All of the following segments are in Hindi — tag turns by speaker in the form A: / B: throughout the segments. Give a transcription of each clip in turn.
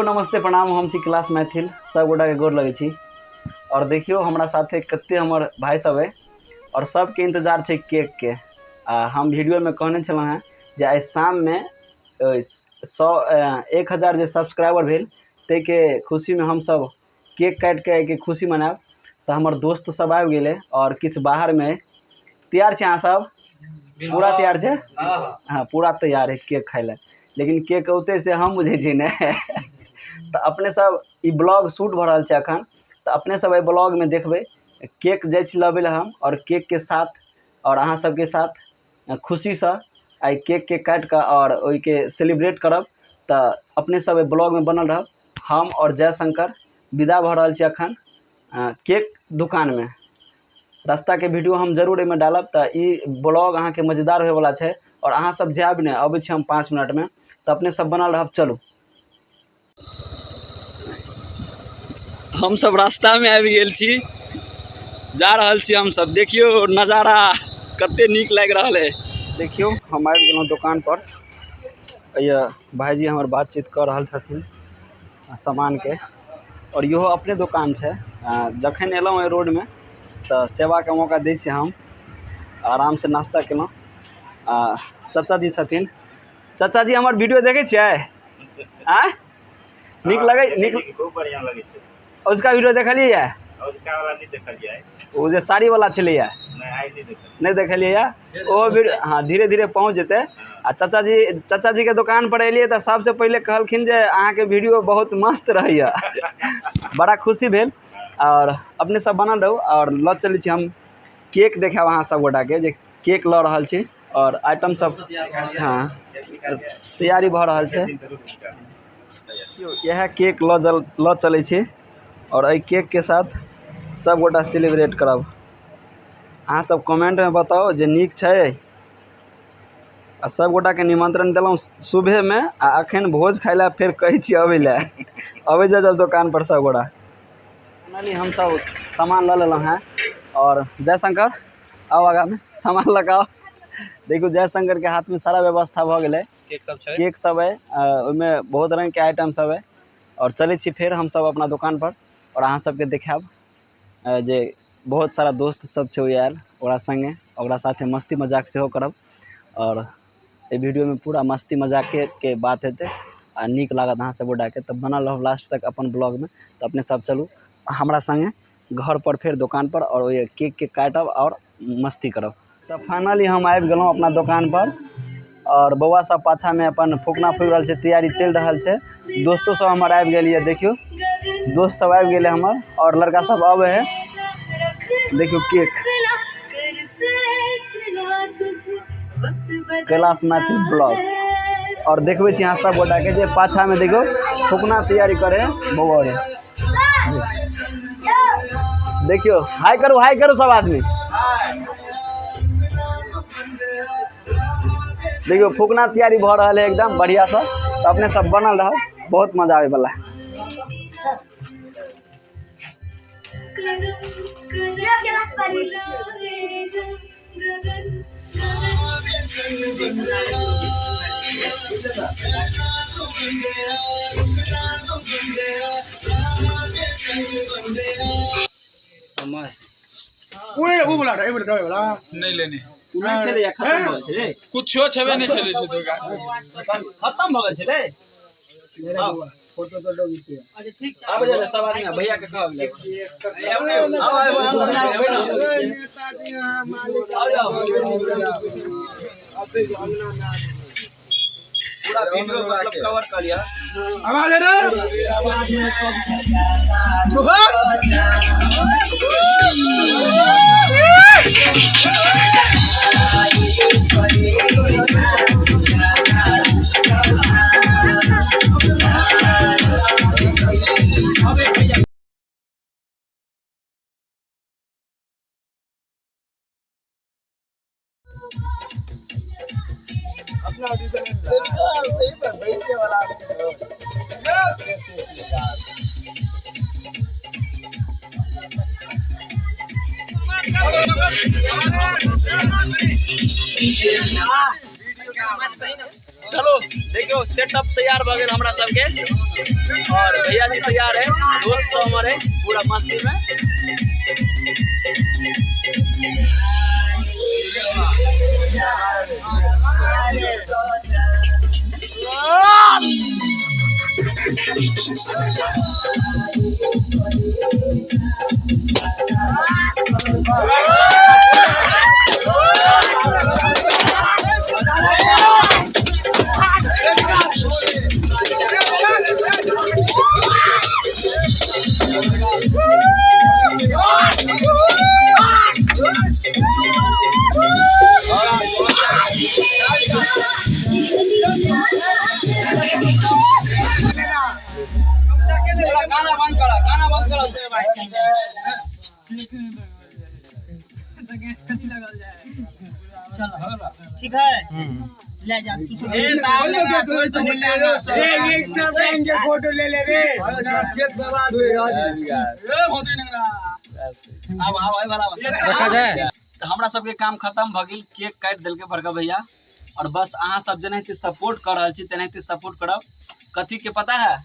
A: हेलो नमस्ते प्रणाम। हम छी क्लास मैथिल सब गोटा के गोर लगे छी। और देखियो हमरा साथे कते हमर भाई सब है और सबके इंतजार छै केक के। हम वीडियो में कहने छलहुँ हैं जे आइ शाम में 1,000 जे सब्सक्राइबर भेल ताहिके खुशी में हम सब केक काटि के खुशी मनाएब। तो हमर दोस्त सब आबि गेलै और किछु बाहर में तैयार छै। अहाँ सब पूरा तैयार छै? हाँ पूरा तैयार है केक खाय ले, लेकिन केक औते से हम बुझे छी ने। तो अपने सब ई ब्लॉग शूट भ रहल छै अखन, तो अपने सब एहि ब्लॉग में देखबे केक जाइ छी लबे हम और केक के साथ और अहाँ सबके साथ खुशी से आई केक के काट के और ओइ के सेलिब्रेट करब। तो अपने सब एहि ब्लॉग में बनल रहब। हम और जयशंकर विदा भ रहल छी अखन केक दुकान में। रास्ता के वीडियो हम जरूर एहिमे डालब। तो ई ब्लॉग अहाँ के मजेदार होय वाला छै और अहाँ सब जायब ने, अबै छी हम 5 मिनट में, तो अपने सब बनल रहब। चलू हम सब रास्ता में आबि गेल छी, जा रहल छी हम सब। देखियो नज़ारा कते नीक लाग रहल है। देखियो हम आबि गेलहुँ दुकान पर। ये भाईजी हमर बातचीत कर रहल छथिन सामान के, और इहो अपने दुकान छै। जखन एलहुँ रोड में तो सेवा के मौका दै छी हम। आराम से नाश्ता केलहुँ। चाचा जी छथिन। चाचा जी हमर वीडियो देखे छियै? नीक लगे? नीक,
B: खूब बढ़िया लगे छै।
A: उसका वीडियो देखलिए?
B: उसका वाला नहीं देखलिए।
A: वो जे साड़ी वाला छलै नहीं देखलिए? ओहो वीडियो हाँ धीरे धीरे पहुँच जेतै। आ चाचा जी के दुकान पर एलिए तो सबसे पहले कहलखिन जे अहाँ के वीडियो बहुत मस्त रहैया। बड़ा खुशी भेल। और अपने सब बनल रहू और ल चलै छी हम केक देखाब अहाँ सब गोटा के जे केक ल रहल छी और आइटम सब हाँ तैयारी भ रहल छै। यह केक ल चलै छी और एहि केक के साथ सब गोटा सेलिब्रेट करब। अहाँ सब कमेंट में बताओ जे नीक छै। आ सब गोटा के निमंत्रण देलहुँ सुबह में, आ अखन भोज खाय ला फिर कहै छी अबै ला। अबै जब दुकान पर सब गोटा। फाइनली हम सब सामान ल लेलहुँ हैं और जयशंकर आओ आगा में सामान लगाओ। देखो जयशंकर के हाथ में सारा व्यवस्था भ गेलै। केक सब है, ओहिमे बहुत रंग के आइटम सब है। और चलै छी फिर हम सब अपना दुकान पर और अहाँ सबके देखाब जे बहुत सारा दोस्त सब छै आयल, ओकरा संगे ओकरा साथे मस्ती मजाक सेहो करब। और ये वीडियो में पूरा मस्ती मजाक के बात हेतै आ नीक लागत अहाँ सब गोटा के। तो बनल रहब लास्ट तक अपन ब्लॉग में। तो अपने सब चलू हमरा संगे घर पर फिर दुकान पर और ये केक के काटब और मस्ती करब। तो फाइनली हम आबि गेलहुँ अपना दुकान पर और बौआ सब पाछा में अपन फूकना फूक रहल छै, तैयारी चल रहल छै। दोस्तों सब हमर आबि गेल ये, देखियो दोस्त सब आबि गेले हमर और लड़का सब आबे है। देखियो केक कैलाश मैथिल ब्लॉग और देखबे छी अहाँ सब गोटा के जे पाछा में देखियो फूकना तैयारी करे बौआ रे। देखियो हाय करू सब आदमी। देखियो फूकना तैयारी भ रहल है एकदम बढ़िया सा। तो अपने सब बनल रहो, बहुत मजा आवे वाला है।
C: नहीं लेने
A: खत्म भ गेल
C: कुछो छबे नहीं चले छै दुकान
A: खत्म भ गेल छै। फोटो अच्छा ठीक छै। आबे जा सब आदमी भैया के कहब ले। पूरा वीडियो मतलब कवर कर लिया।
C: आवाज रे अपना सही पर बैठने वाला
A: चलो देखियो सेटअप तैयार भ गेल हमरा सबके और भैया जी तैयार है दोस्त सब हमारे पूरा मस्ती में गाना बंद करा
D: ठीक है ले जा
C: एक साथ आएंगे फोटो ले ले रे
A: रखा जाए तो हमरा सबके काम खत्म भ गेल केक काट देलके बड़का भैया और बस अहाँ सब जेनाहिते सपोर्ट कर रहल छी तेनाहिते सपोर्ट करब कथी के पता है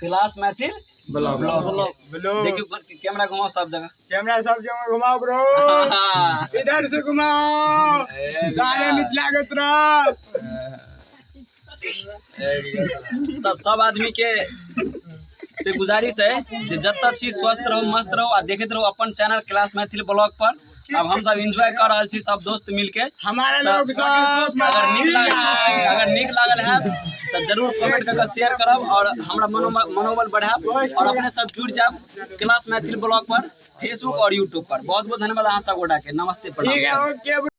A: क्लास मैथिल ब्लॉग देखियो कैमरा घुमाओ सब जगह
C: कैमरा सब जगह घुमाओ ब्रो इधर से घुमाओ सारे मिथिला के तरफ
A: तो सब आदमी के से गुजारिश है जे जत्ता छी स्वस्थ रहो मस्त रहो आ देखते रहो अपन चैनल क्लास मैथिल ब्लॉग पर अब हम सब एंजॉय कर रहल छी सब दोस्त मिलके
C: हमारे लोग सब
A: अगर नीक लागल है तो जरूर कमेंट करके शेयर करब और हमरा मनोबल बढ़ाब और अपने सब जुड़ जाब क्लास मैथिल ब्लॉग पर फेसबुक और यूट्यूब पर बहुत बहुत धन्यवाद अहाँ सब गोटा के नमस्ते प्रणाम।
C: ठीक है ओके।